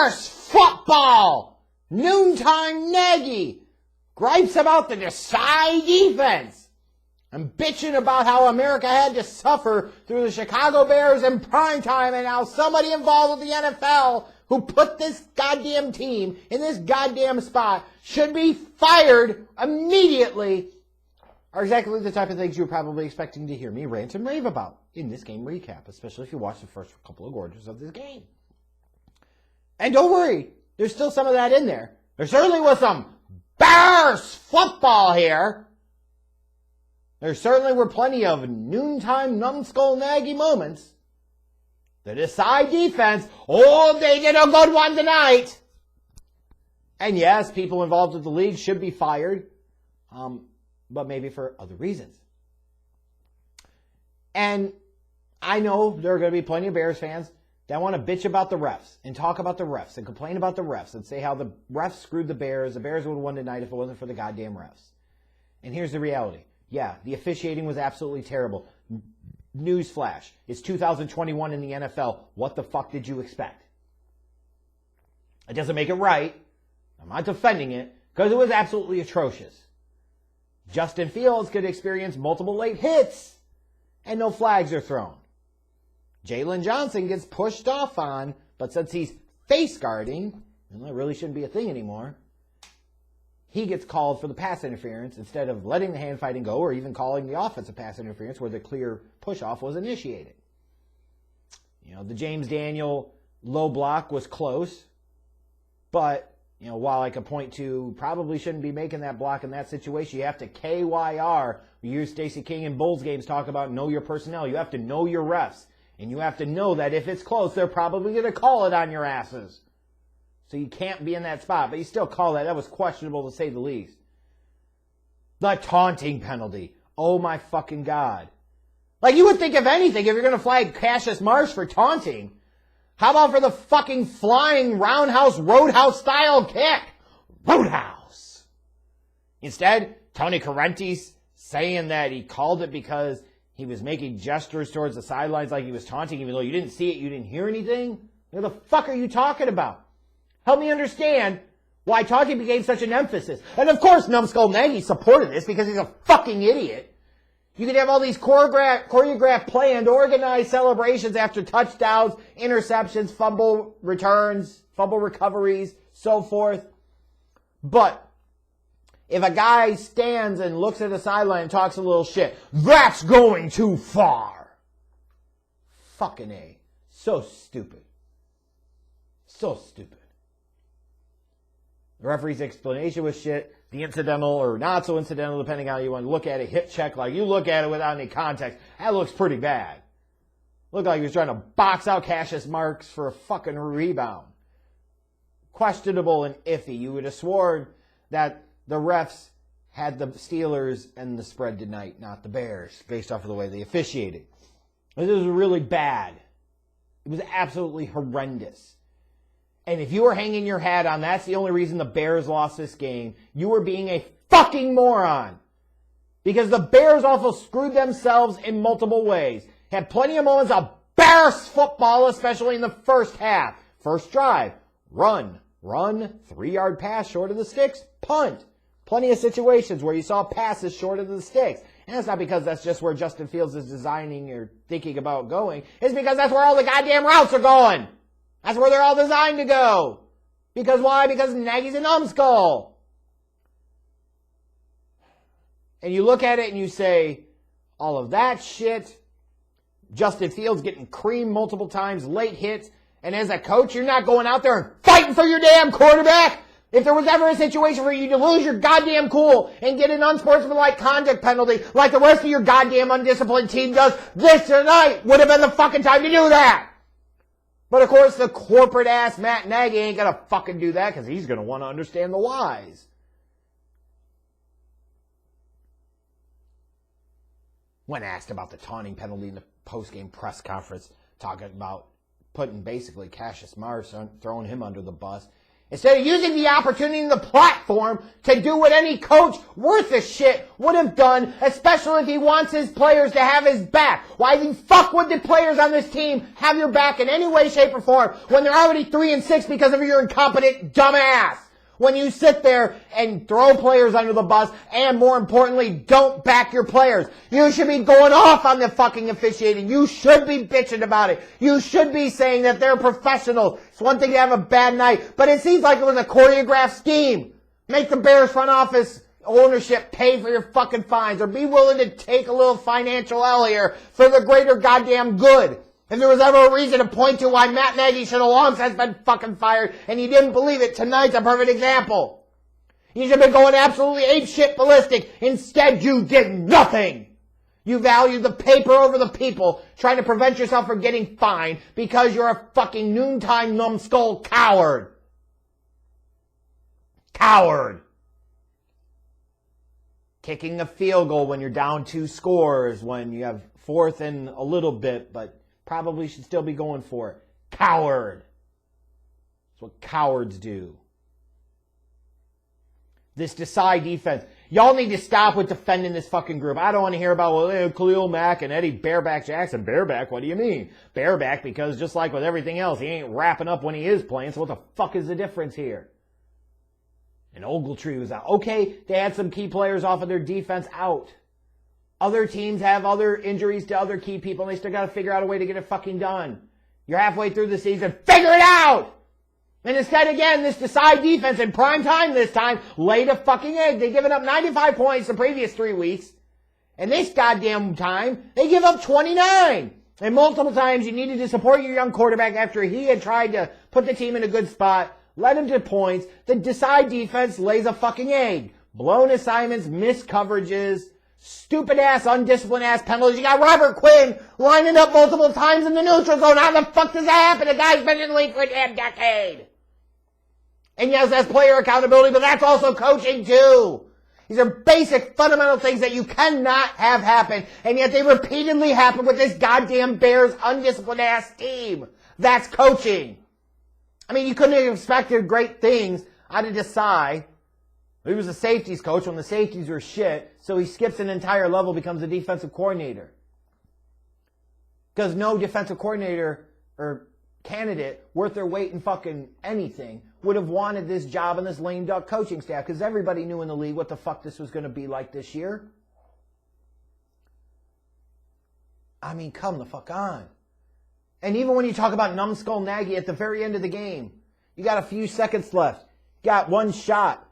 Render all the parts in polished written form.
Bears football! Noontime Nagy gripes about the Desai defense. I'm bitching about how America had to suffer through the Chicago Bears in primetime and how somebody involved with the NFL who put this goddamn team in this goddamn spot should be fired immediately are exactly the type of things you're probably expecting to hear me rant and rave about in this game recap, especially if you watch the first couple of quarters of this game. And don't worry, there's still some of that in there. There certainly was some Bears football here. There certainly were plenty of noontime numbskull Nagy moments. The Desai defense, oh, they did a good one tonight. And yes, people involved with the league should be fired, but maybe for other reasons. And I know there are going to be plenty of Bears fans that want to bitch about the refs and talk about the refs and complain about the refs and say how the refs screwed the Bears. The Bears would have won tonight if it wasn't for the goddamn refs. And here's the reality. Yeah, the officiating was absolutely terrible. Newsflash, it's 2021 in the NFL. What the fuck did you expect? It doesn't make it right. I'm not defending it because it was absolutely atrocious. Justin Fields could experience multiple late hits and no flags are thrown. Jalen Johnson gets pushed off on, but since he's face guarding, and that really shouldn't be a thing anymore, he gets called for the pass interference instead of letting the hand fighting go or even calling the offensive pass interference where the clear push-off was initiated. You know, the James Daniel low block was close, but, you know, while I could point to probably shouldn't be making that block in that situation, you have to KYR. We hear Stacey King in Bulls games talk about know your personnel. You have to know your refs. And you have to know that if it's close, they're probably going to call it on your asses. So you can't be in that spot, but you still call that. That was questionable to say the least. The taunting penalty. Oh my fucking God. Like you would think if anything, if you're going to flag Cassius Marsh for taunting, how about for the fucking flying roundhouse style kick? Roadhouse. Instead, Tony Correnti's saying that he called it because he was making gestures towards the sidelines like he was taunting, even though you didn't see it, you didn't hear anything. What the fuck are you talking about? Help me understand why taunting became such an emphasis. And of course, Numbskull Nagy supported this because he's a fucking idiot. You could have all these choreographed, planned, organized celebrations after touchdowns, interceptions, fumble returns, fumble recoveries, so forth. But if a guy stands and looks at the sideline and talks a little shit, that's going too far. Fucking A. So stupid. So stupid. The referee's explanation was shit. The incidental or not so incidental, depending on how you want to look at it, hip check, like you look at it without any context, that looks pretty bad. Looked like he was trying to box out Cassius Marks for a fucking rebound. Questionable and iffy. You would have sworn that the refs had the Steelers and the spread tonight, not the Bears, based off of the way they officiated. This was really bad. It was absolutely horrendous. And if you were hanging your hat on that's the only reason the Bears lost this game, you were being a fucking moron. Because the Bears also screwed themselves in multiple ways. Had plenty of moments of Bears football, especially in the first half. First drive, run, 3-yard pass short of the sticks, punt. Plenty of situations where you saw passes short of the sticks. And that's not because that's just where Justin Fields is designing or thinking about going. It's because that's where all the goddamn routes are going. That's where they're all designed to go. Because why? Because Nagy's a numbskull. And you look at it and you say, all of that shit, Justin Fields getting creamed multiple times, late hits, and as a coach, you're not going out there and fighting for your damn quarterback. If there was ever a situation for you to lose your goddamn cool and get an unsportsmanlike conduct penalty like the rest of your goddamn undisciplined team does, this tonight would have been the fucking time to do that. But of course, the corporate-ass Matt Nagy ain't gonna fucking do that because he's gonna want to understand the whys. When asked about the taunting penalty in the post-game press conference, talking about putting basically Cassius Marsh, throwing him under the bus, Instead of using the opportunity and the platform to do what any coach worth a shit would have done, especially if he wants his players to have his back. Why the fuck would the players on this team have your back in any way, shape, or form when they're already 3-6 because of your incompetent dumbass? When you sit there and throw players under the bus and, more importantly, don't back your players. You should be going off on the fucking officiating. You should be bitching about it. You should be saying that they're professionals. It's one thing to have a bad night, but it seems like it was a choreographed scheme. Make the Bears front office ownership pay for your fucking fines, or be willing to take a little financial L here for the greater goddamn good. If there was ever a reason to point to why Matt Nagy should have long since been fucking fired and you didn't believe it, tonight's a perfect example. You should have been going absolutely apeshit ballistic. Instead, you did nothing. You valued the paper over the people, trying to prevent yourself from getting fined because you're a fucking noontime numbskull coward. Coward. Kicking a field goal when you're down 2 scores, when you have 4th and a little bit, but probably should still be going for it. Coward. That's what cowards do. This Desai defense. Y'all need to stop with defending this fucking group. I don't want to hear about, well, Khalil Mack and Eddie Bareback Jackson. Bareback, what do you mean? Bareback, because just like with everything else, he ain't wrapping up when he is playing, so what the fuck is the difference here? And Ogletree was out. Okay, they had some key players off of their defense out. Other teams have other injuries to other key people, and they still got to figure out a way to get it fucking done. You're halfway through the season. Figure it out! And instead, again, this Desai defense in prime time this time laid a fucking egg. They've given up 95 points the previous 3 weeks. And this goddamn time, they give up 29. And multiple times you needed to support your young quarterback after he had tried to put the team in a good spot, led him to points. The Desai defense lays a fucking egg. Blown assignments, missed coverages, stupid-ass, undisciplined-ass penalties. You got Robert Quinn lining up multiple times in the neutral zone. How the fuck does that happen? The guy's been in the league for a damn decade. And yes, that's player accountability, but that's also coaching too. These are basic, fundamental things that you cannot have happen, and yet they repeatedly happen with this goddamn Bears undisciplined-ass team. That's coaching. I mean, you couldn't have expected great things out of Desai. He was a safeties coach when the safeties were shit, so he skips an entire level, becomes a defensive coordinator. Because no defensive coordinator or candidate worth their weight in fucking anything would have wanted this job on this lame duck coaching staff, because everybody knew in the league what the fuck this was going to be like this year. I mean, come the fuck on. And even when you talk about numbskull Nagy at the very end of the game, you got a few seconds left, got one shot.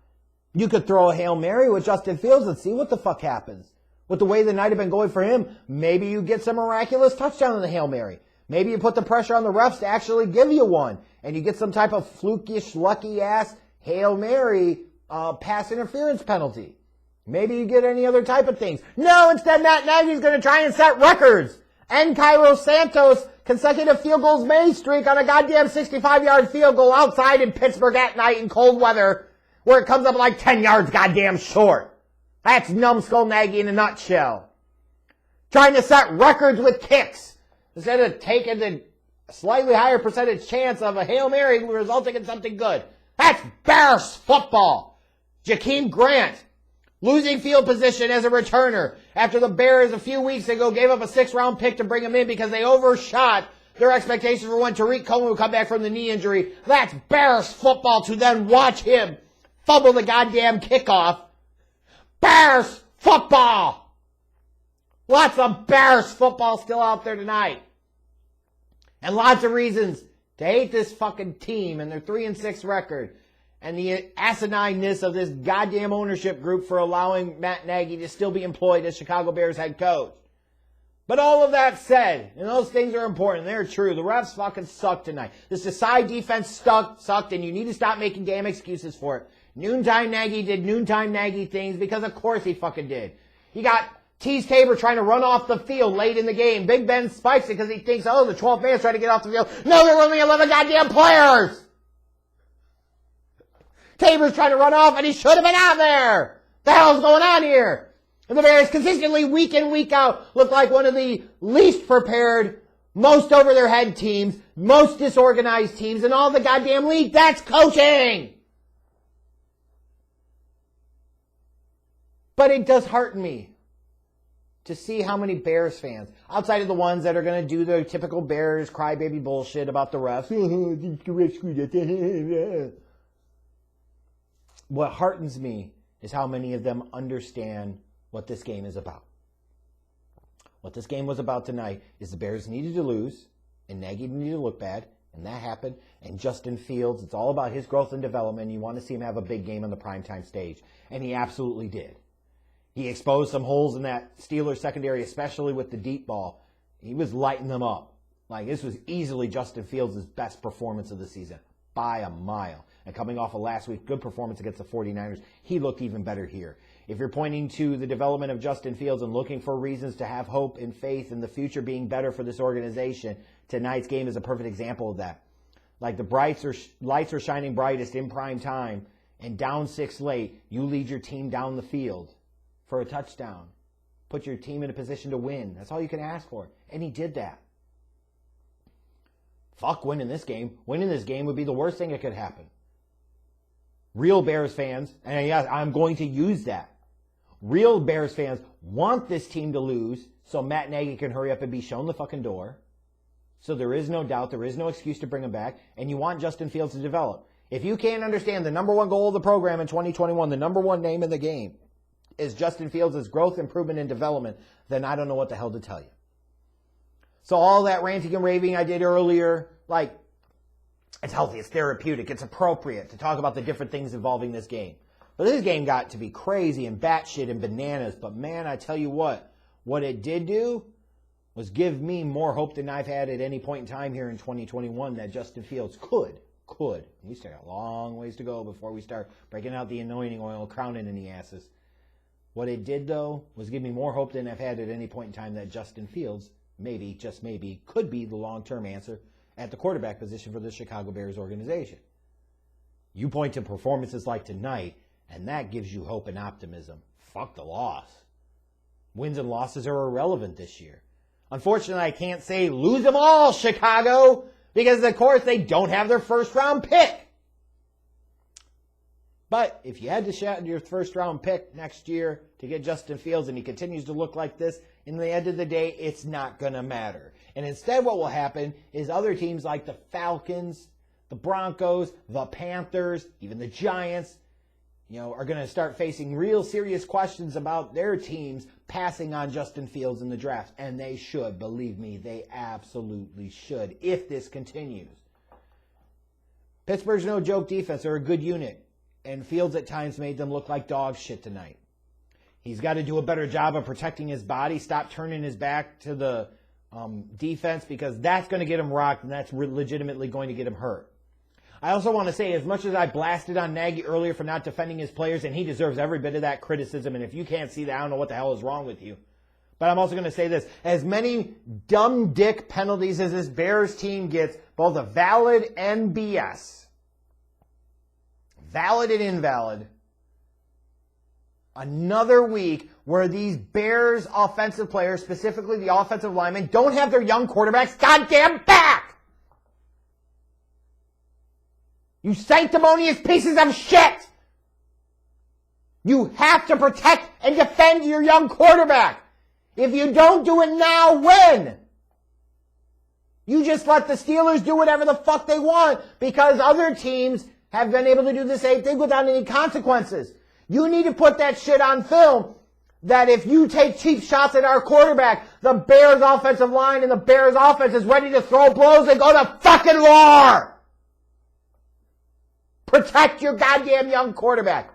You could throw a Hail Mary with Justin Fields and see what the fuck happens. With the way the night had been going for him, maybe you get some miraculous touchdown in the Hail Mary. Maybe you put the pressure on the refs to actually give you one, and you get some type of flukish, lucky-ass Hail Mary pass interference penalty. Maybe you get any other type of things. No, instead Matt Nagy's going to try and set records. And Cairo Santos' consecutive field goals made streak on a goddamn 65-yard field goal outside in Pittsburgh at night in cold weather, where it comes up like 10 yards goddamn short. That's numbskull Nagy in a nutshell. Trying to set records with kicks instead of taking the slightly higher percentage chance of a Hail Mary resulting in something good. That's Bears football. Jakeem Grant losing field position as a returner after the Bears a few weeks ago gave up a 6th-round pick to bring him in because they overshot their expectations for when Tariq Cohen would come back from the knee injury. That's Bears football to then watch him fumble the goddamn kickoff. Bears football! Lots of Bears football still out there tonight. And lots of reasons to hate this fucking team and their 3-6 record and the asinineness of this goddamn ownership group for allowing Matt Nagy to still be employed as Chicago Bears head coach. But all of that said, and those things are important, they're true, the refs fucking sucked tonight. This Desai defense sucked, and you need to stop making damn excuses for it. Noontime Nagy did noontime Nagy things because of course he fucking did. You got Tease Tabor trying to run off the field late in the game. Big Ben spikes it because he thinks, oh, the 12th man's trying to get off the field. No, there were only 11 goddamn players! Tabor's trying to run off and he should have been out there! The hell's going on here? And the Bears consistently week in, week out look like one of the least prepared, most over their head teams, most disorganized teams in all the goddamn league. That's coaching! But it does hearten me to see how many Bears fans, outside of the ones that are going to do the typical Bears crybaby bullshit about the refs. What heartens me is how many of them understand what this game is about. What this game was about tonight is the Bears needed to lose, and Nagy needed to look bad, and that happened. And Justin Fields, it's all about his growth and development. You want to see him have a big game on the primetime stage, and he absolutely did. He exposed some holes in that Steelers secondary, especially with the deep ball. He was lighting them up. Like, this was easily Justin Fields' best performance of the season by a mile. And coming off of last week's good performance against the 49ers, he looked even better here. If you're pointing to the development of Justin Fields and looking for reasons to have hope and faith in the future being better for this organization, tonight's game is a perfect example of that. Like, the lights are shining brightest in prime time, and down 6 late, you lead your team down the field for a touchdown. Put your team in a position to win. That's all you can ask for. And he did that. Fuck winning this game. Winning this game would be the worst thing that could happen. Real Bears fans, and yes, I'm going to use that. Real Bears fans want this team to lose so Matt Nagy can hurry up and be shown the fucking door. So there is no doubt, there is no excuse to bring him back, and you want Justin Fields to develop. If you can't understand the number one goal of the program in 2021, the number one name in the game, is Justin Fields' growth, improvement, and development, then I don't know what the hell to tell you. So all that ranting and raving I did earlier, like, it's healthy, it's therapeutic, it's appropriate to talk about the different things involving this game. But this game got to be crazy and batshit and bananas. But man, I tell you what it did do was give me more hope than I've had at any point in time here in 2021 that Justin Fields could. We still got a long ways to go before we start breaking out the anointing oil, crowning in the asses. What it did, though, was give me more hope than I've had at any point in time that Justin Fields, maybe, just maybe, could be the long-term answer at the quarterback position for the Chicago Bears organization. You point to performances like tonight, and that gives you hope and optimism. Fuck the loss. Wins and losses are irrelevant this year. Unfortunately, I can't say lose them all, Chicago, because, of course, they don't have their first-round pick. But if you had to shout your first-round pick next year to get Justin Fields and he continues to look like this, in the end of the day, it's not going to matter. And instead what will happen is other teams like the Falcons, the Broncos, the Panthers, even the Giants, are going to start facing real serious questions about their teams passing on Justin Fields in the draft. And they should. Believe me, they absolutely should if this continues. Pittsburgh's no joke defense. They're a good unit. And Fields at times made them look like dog shit tonight. He's got to do a better job of protecting his body. Stop turning his back to the defense because that's going to get him rocked and that's legitimately going to get him hurt. I also want to say, as much as I blasted on Nagy earlier for not defending his players, and he deserves every bit of that criticism, and if you can't see that, I don't know what the hell is wrong with you. But I'm also going to say this. As many dumb dick penalties as this Bears team gets, both a valid and BS, valid and invalid, another week where these Bears offensive players, specifically the offensive linemen, don't have their young quarterbacks goddamn back! You sanctimonious pieces of shit! You have to protect and defend your young quarterback. If you don't do it now, when? You just let the Steelers do whatever the fuck they want because other teams have been able to do the same thing without any consequences. You need to put that shit on film that if you take cheap shots at our quarterback, the Bears offensive line and the Bears offense is ready to throw blows and go to fucking war! Protect your goddamn young quarterback.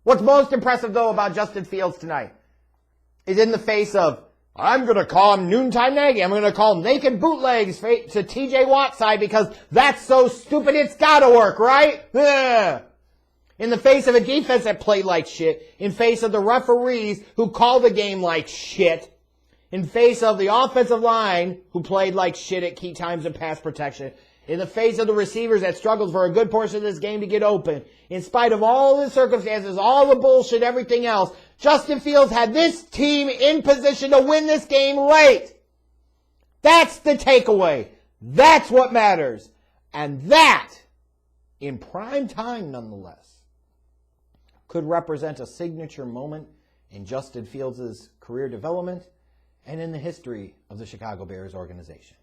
What's most impressive, though, about Justin Fields tonight is in the face of, I'm going to call him Noontime Nagy. I'm going to call him naked bootlegs to TJ Watt's side because that's so stupid it's got to work, right? Yeah. In the face of a defense that played like shit, in face of the referees who called the game like shit, in face of the offensive line who played like shit at key times in pass protection, in the face of the receivers that struggled for a good portion of this game to get open, in spite of all the circumstances, all the bullshit, everything else, Justin Fields had this team in position to win this game late. That's the takeaway. That's what matters. And that, in prime time nonetheless, could represent a signature moment in Justin Fields' career development and in the history of the Chicago Bears organization.